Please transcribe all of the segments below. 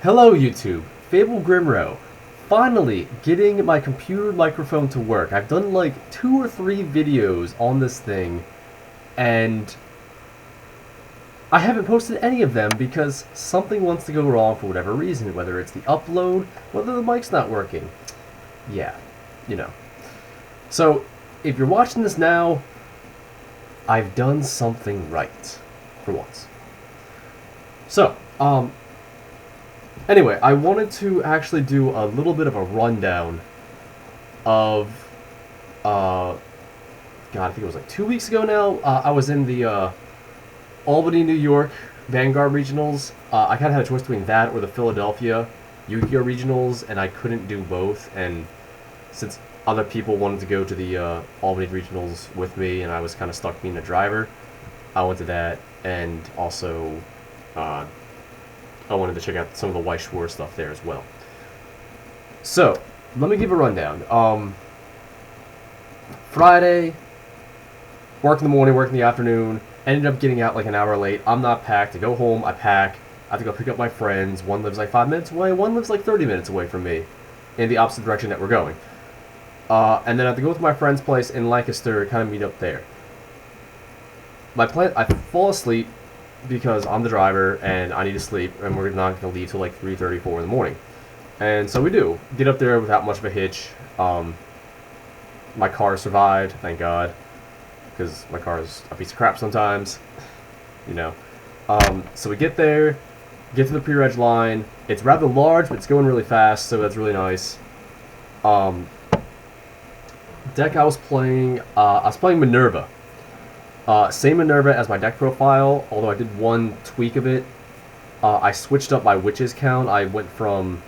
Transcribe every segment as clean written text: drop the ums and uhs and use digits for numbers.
Hello YouTube, Fable Grimrow. Finally getting my computer microphone to work. I've done like 2 or 3 videos on this thing and I haven't posted any of them because something wants to go wrong for whatever reason, whether it's the upload, whether the mic's not working. Yeah, you know. So, if you're watching this now, I've done something right. For once. So, anyway, I wanted to actually do a little bit of a rundown of, God, I think it was like 2 weeks ago now. I was in the Albany, New York Vanguard Regionals. I kind of had a choice between that or the Philadelphia Yu-Gi-Oh! Regionals, and I couldn't do both. And since other people wanted to go to the Albany Regionals with me, and I was kind of stuck being a driver, I went to that, and also I wanted to check out some of the Weiss stuff there as well. So, let me give a rundown. Friday, work in the morning, work in the afternoon, ended up getting out like an hour late. I'm not packed. To go home, I pack. I have to go pick up my friends. One lives like 5 minutes away, one lives like 30 minutes away from me, in the opposite direction that we're going. And then I have to go to my friend's place in Lancaster, kind of meet up there. My plan, I fall asleep because I'm the driver and I need to sleep, and we're not going to leave till like 3:34 in the morning. And so we do. Get up there without much of a hitch. My car survived, thank God, because my car is a piece of crap sometimes, you know. So we get there, get to the pre-reg line. It's rather large, but it's going really fast, so that's really nice. Deck I was playing Minerva. Same Minerva as my deck profile, although I did one tweak of it. I switched up my witches count. I went from...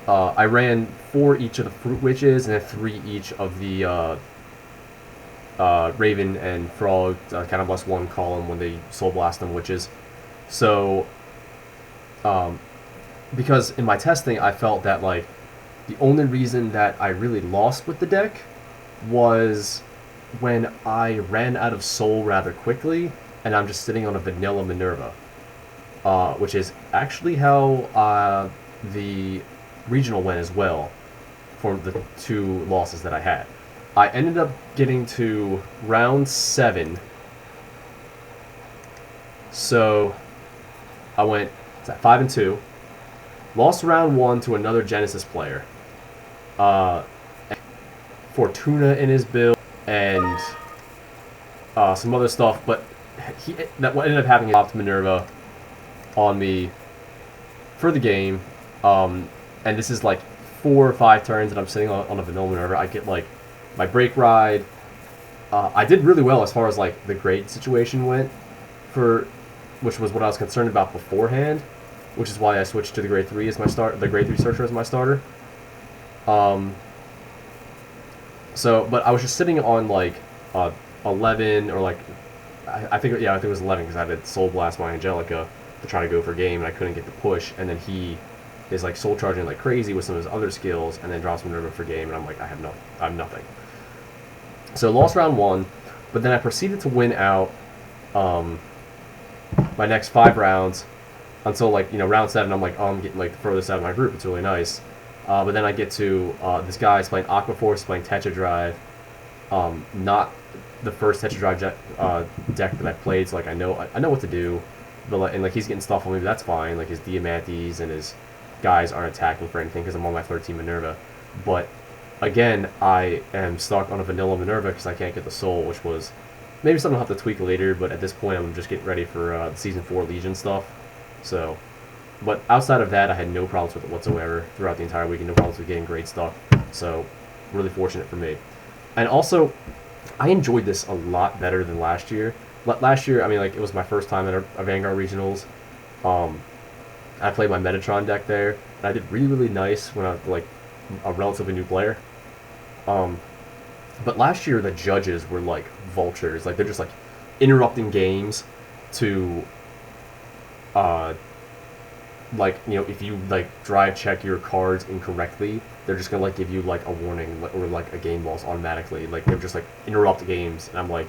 I ran 4 each of the fruit witches and then 3 each of the Raven and Frog, kind of +1 column when they soul blast them witches. So, because in my testing I felt that like the only reason that I really lost with the deck was when I ran out of soul rather quickly, and I'm just sitting on a vanilla Minerva, which is actually how the regional went as well for the 2 losses that I had. I ended up getting to round 7, so I went 5-2, lost round 1 to another Genesis player, Fortuna in his build, and some other stuff, but what ended up happening is he popped Minerva on me for the game, and this is like 4 or 5 turns that I'm sitting on a vanilla Minerva. I get like my break ride. I did really well as far as like the grade situation went, which was what I was concerned about beforehand, which is why I switched to the grade 3 as my the grade 3 searcher as my starter. So, but I was just sitting on like 11 or like I think it was 11 because I had soul blast my Angelica to try to go for game and I couldn't get the push, and then he is like soul charging like crazy with some of his other skills and then drops Minerva for game, and I'm like I have nothing. So lost round 1, but then I proceeded to win out my next 5 rounds until like round 7. I'm like, oh, I'm getting like the furthest out of my group. It's really nice. But then I get to this guy's playing Aqua Force, playing Tetra Drive. Not the first Tetra Drive deck that I played, so like I know what to do. But like he's getting stuff on me, but that's fine. Like his Diamantes and his guys aren't attacking for anything because I'm on my 13 Minerva. But again, I am stuck on a vanilla Minerva because I can't get the soul, which was maybe something I'll have to tweak later. But at this point, I'm just getting ready for the Season 4 Legion stuff. So. But outside of that, I had no problems with it whatsoever throughout the entire weekend. No problems with getting great stuff. So, really fortunate for me. And also, I enjoyed this a lot better than last year. Last year, I mean, like, it was my first time at a Vanguard Regionals. I played my Metatron deck there, and I did really, really nice when I was, like, a relatively new player. But last year, the judges were, like, vultures. Like, they're just, like, interrupting games to... like, if you like drive check your cards incorrectly, they're just gonna like give you like a warning or like a game loss automatically. Like they're just like interrupt games, and I'm like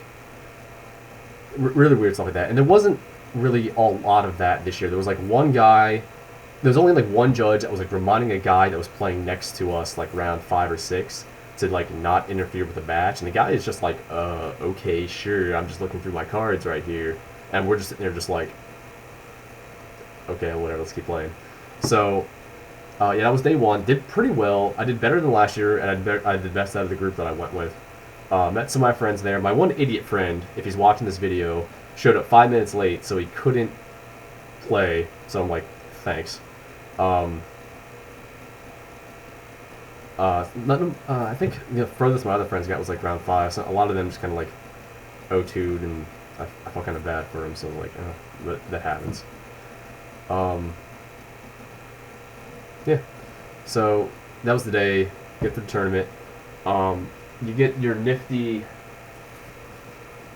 really weird stuff like that. And there wasn't really a lot of that this year. There was like one guy There's only like one judge that was like reminding a guy that was playing next to us like round 5 or 6 to like not interfere with the match, and the guy is just like, okay, sure, I'm just looking through my cards right here, and we're just sitting there just like, okay, whatever, let's keep playing. So, yeah, that was day one. Did pretty well. I did better than last year, and I did best out of the group that I went with. Met some of my friends there. My one idiot friend, if he's watching this video, showed up 5 minutes late, so he couldn't play. So I'm like, thanks. I think the furthest my other friends got was like round 5. So a lot of them just kind of like O2'd, and I felt kind of bad for them. So like, but that happens. Yeah. So that was the day. Get to the tournament. You get your nifty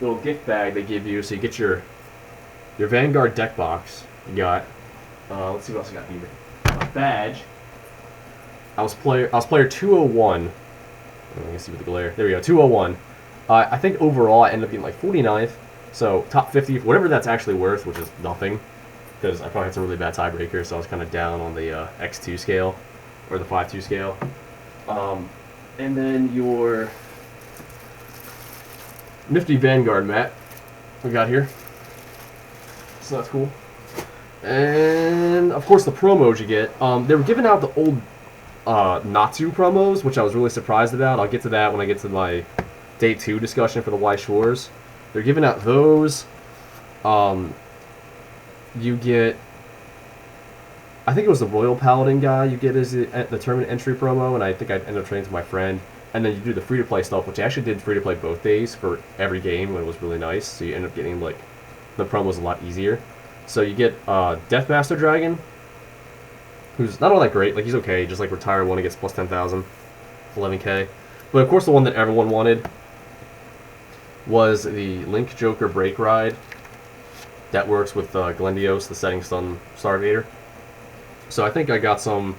little gift bag they give you. So you get your Vanguard deck box. You got. Let's see what else I got here. A badge. I was player 201. Let me see with the glare. There we go. 201. I think overall I ended up getting like 49th. So top 50, whatever that's actually worth, which is nothing, because I probably had some really bad tiebreakers. So I was kind of down on the X2 scale or the 5-2 scale. And then your nifty Vanguard mat we got here. So that's cool. And of course the promos you get. They were giving out the old Natsu promos, which I was really surprised about. I'll get to that when I get to my day 2 discussion for the Weiss Shores. They're giving out those. You get, I think it was the Royal Paladin guy you get as the tournament entry promo, and I think I ended up trading to my friend. And then you do the free-to-play stuff, which I actually did free-to-play both days for every game, and it was really nice. So you end up getting like the promos a lot easier. So you get Deathmaster Dragon, who's not all that great. Like, he's okay, just like retire one, he gets plus 10,000, 11k. But of course the one that everyone wanted was the Link Joker Break Ride. That works with Glendios, the Setting Sun Stargator. So I think I got some.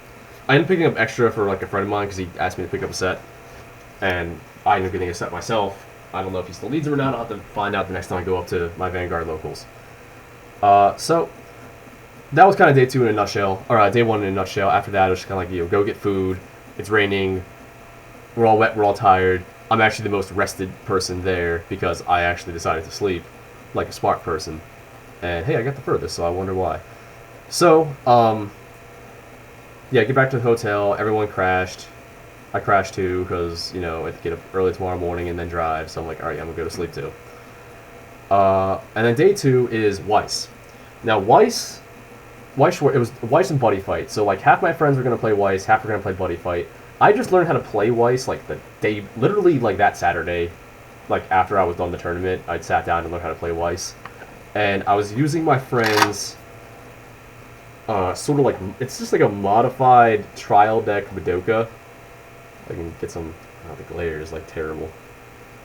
I ended up picking up extra for like a friend of mine because he asked me to pick up a set, and I ended up getting a set myself. I don't know if he still needs it or not. I'll have to find out the next time I go up to my Vanguard locals. So that was kind of day 2 in a nutshell, or day 1 in a nutshell. After that, it was just kind of like, go get food. It's raining. We're all wet. We're all tired. I'm actually the most rested person there because I actually decided to sleep like a smart person. And hey, I got the furthest, so I wonder why. So, yeah, get back to the hotel. Everyone crashed. I crashed too because, I have to get up early tomorrow morning and then drive. So I'm like, all right, I'm going to go to sleep too. And then day 2 is Weiss. Now, Weiss, it was Weiss and Buddy Fight. So, like, half my friends were going to play Weiss, half were going to play Buddy Fight. I just learned how to play Weiss, like, the day, literally, like, that Saturday. Like, after I was done the tournament, I'd sat down and learned how to play Weiss. And I was using my friend's, sort of like, it's just like a modified trial deck Madoka. I can get some, the glare is, like, terrible.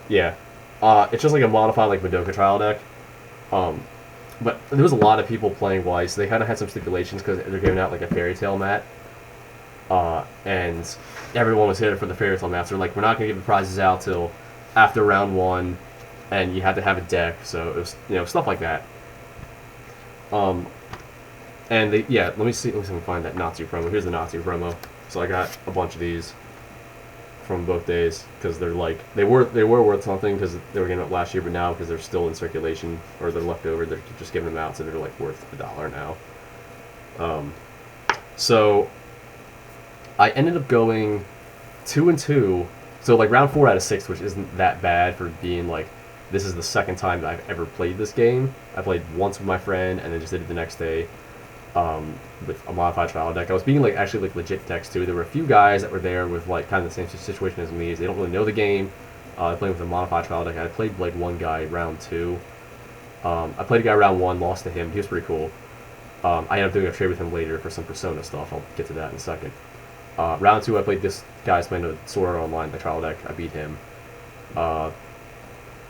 Yeah. It's just like a modified, like, Madoka trial deck. But there was a lot of people playing Weiss. They kind of had some stipulations because they're giving out, like, a Fairy Tail mat. And everyone was here for the Fairy Tail mats. They're like, we're not going to give the prizes out till after round 1. And you had to have a deck, so it was, stuff like that. And let me see if I can find that Natsu promo. Here's the Natsu promo. So I got a bunch of these from both days because they're like they were worth something because they were getting up last year, but now because they're still in circulation or they're left over, they're just giving them out, so they're like worth $1 now. So I ended up going 2-2. So like round 4 out of 6, which isn't that bad for being like. This is the second time that I've ever played this game. I played once with my friend, and then just did it the next day with a modified trial deck. I was being like actually like legit decks too. There were a few guys that were there with like kind of the same situation as me. They don't really know the game. I played with a modified trial deck. I played like one guy round 2. I played a guy round 1, lost to him. He was pretty cool. I ended up doing a trade with him later for some Persona stuff. I'll get to that in a second. Round 2, I played this guy's playing a Sword Art Online, the trial deck. I beat him.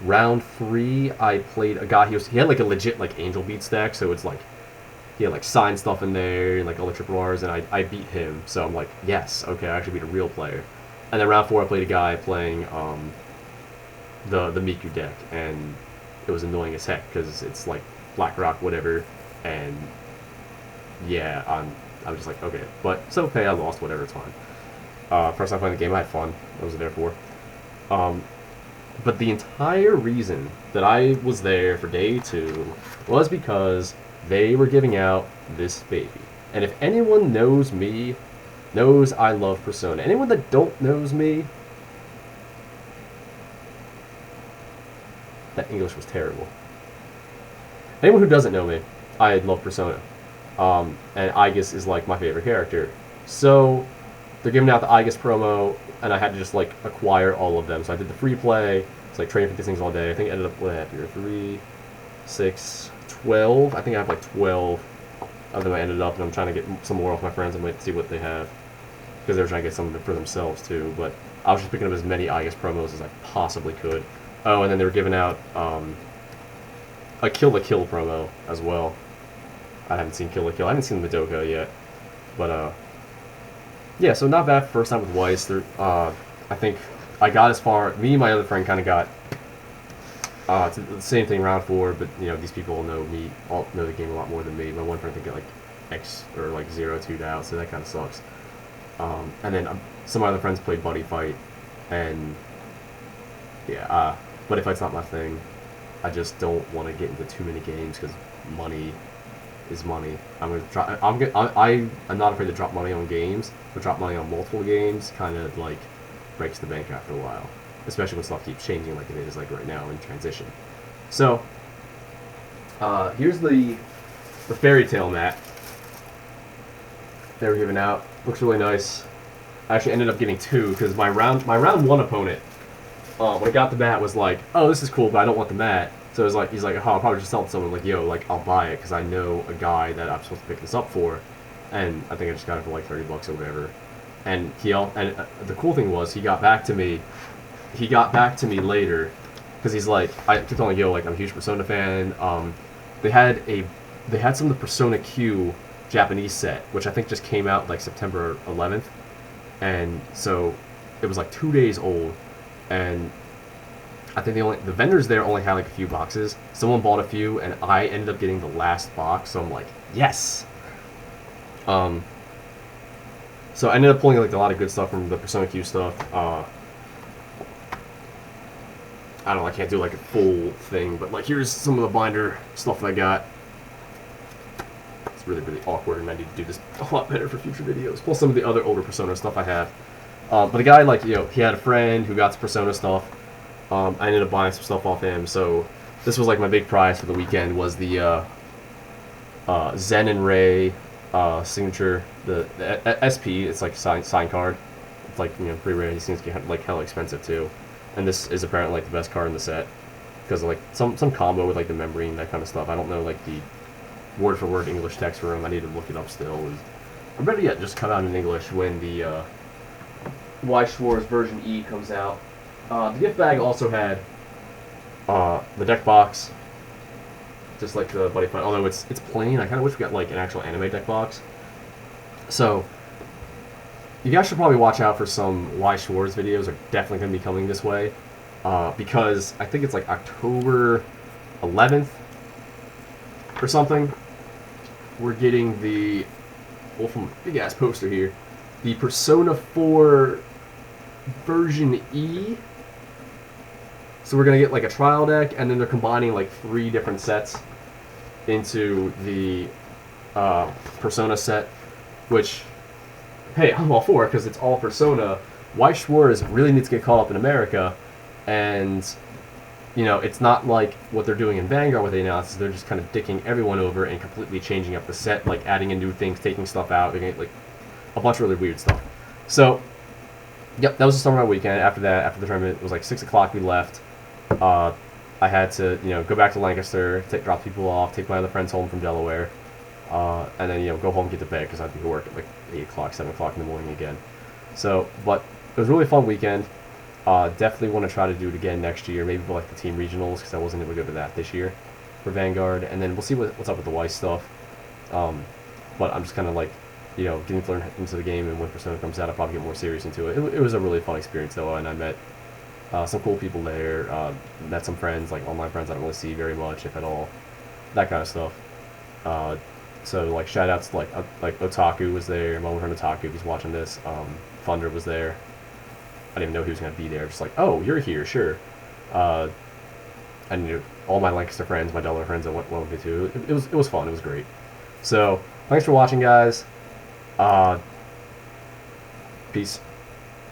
Round 3, I played a guy. He had like a legit like Angel Beats deck, so it's like he had like sign stuff in there and like all the triple R's, and I beat him. So I'm like, yes, okay, I actually beat a real player. And then round 4, I played a guy playing the Miku deck, and it was annoying as heck because it's like Black Rock whatever, and yeah, I was just like, okay, but it's okay. I lost, whatever, it's fine. First time playing the game, I had fun. I was there for. But the entire reason that I was there for day 2 was because they were giving out this baby. And if anyone knows me, knows I love Persona. Anyone that don't knows me, that English was terrible. Anyone who doesn't know me, I love Persona. And Aegis is like my favorite character. So they're giving out the Aegis promo, and I had to just like acquire all of them. So I did the free play. It's like training for these things all day. I think I ended up with 3, 6, 12. I think I have like 12 of them. I ended up, and I'm trying to get some more off my friends and wait to see what they have, because they were trying to get some of it for themselves too. But I was just picking up as many Aegis promos as I possibly could. Oh, and then they were giving out a Kill la Kill promo as well. I haven't seen Kill la Kill. I haven't seen Madoka yet, but yeah. So not bad. First time with Weiss. I think I got as far. Me and my other friend kind of got to the same thing round 4, but you know these people know me, all know the game a lot more than me. My one friend could get like X or like 0-2'd out, so that kind of sucks. And then some of my other friends played Buddy Fight, and yeah, Buddy Fight's not my thing. I just don't want to get into too many games because money is money. I'm not afraid to drop money on games, but drop money on multiple games kind of like breaks the bank after a while, especially when stuff keeps changing like it is like right now in transition. So here's the Fairy Tale mat they were giving out. Looks really nice. I actually ended up getting 2 because my round 1 opponent, when I got the mat, was like, oh, this is cool, but I don't want the mat. So it was like, he's like, oh, I'll probably just sell it to someone. Like, yo, like, I'll buy it because I know a guy that I'm supposed to pick this up for. And I think I just got it for like $30 or whatever. And the cool thing was, he got back to me. He got back to me later because he's like, I kept telling yo, like, I'm a huge Persona fan. They had some of the Persona Q Japanese set, which I think just came out like September 11th. And so it was like 2 days old. And I think the vendors there only had like a few boxes. Someone bought a few, and I ended up getting the last box. So I'm like, yes. So I ended up pulling like a lot of good stuff from the Persona Q stuff. I don't know, I can't do like a full thing, but like here's some of the binder stuff I got. It's really, really awkward, and I need to do this a lot better for future videos. Plus some of the other older Persona stuff I have. But the guy, like, you know, he had a friend who got some Persona stuff. I ended up buying some stuff off him, so this was like my big prize for the weekend was the Zen and Ray signature, the SP. It's like a sign card. It's like, you know, pretty rare. These things get like hella expensive too, and this is apparently like the best card in the set because of like some combo with like the membrane, that kind of stuff. I don't know like the word for word English text for him. I need to look it up still. Or better yet, just come out in English when the Weiss Schwarz version E comes out. The gift bag also had the deck box, just like the Buddy Fight. Although it's plain, I kind of wish we got like an actual anime deck box. So you guys should probably watch out for some Weiss Schwarz videos. Are definitely going to be coming this way because I think it's like October 11th or something. We're getting the from a big ass poster here, the Persona 4 version E. So we're going to get like a trial deck, and then they're combining like 3 different sets into the Persona set, which, hey, I'm all for it because it's all Persona. Weiss Schwarz really needs to get caught up in America, and, you know, it's not like what they're doing in Vanguard where they announce is they're just kind of dicking everyone over and completely changing up the set, like adding in new things, taking stuff out, making like a bunch of really weird stuff. So, yep, that was the start of my weekend. After that, after the tournament, it was like 6 o'clock we left. I had to, you know, go back to Lancaster, drop people off, take my other friends home from Delaware, and then, you know, go home and get to bed because I had to go work at like 8 o'clock, 7 o'clock in the morning again. So, but it was a really fun weekend. Definitely want to try to do it again next year, maybe for like the team regionals because I wasn't able to go to that this year for Vanguard, and then we'll see what's up with the Weiss stuff. But I'm just kind of like, you know, getting to learn into the game, and when Persona comes out, I'll probably get more serious into it. It was a really fun experience though, and I met some cool people there, met some friends, like online friends I don't really see very much, if at all, that kind of stuff. So like shout outs to like Otaku was there. My friend Otaku, if he's watching this. Thunder was there. I didn't even know he was gonna be there. Just like, oh, you're here, sure. Uh, I knew all my Lancaster friends, my Delaware friends that went with me too. It was fun. It was great. So thanks for watching, guys. Peace.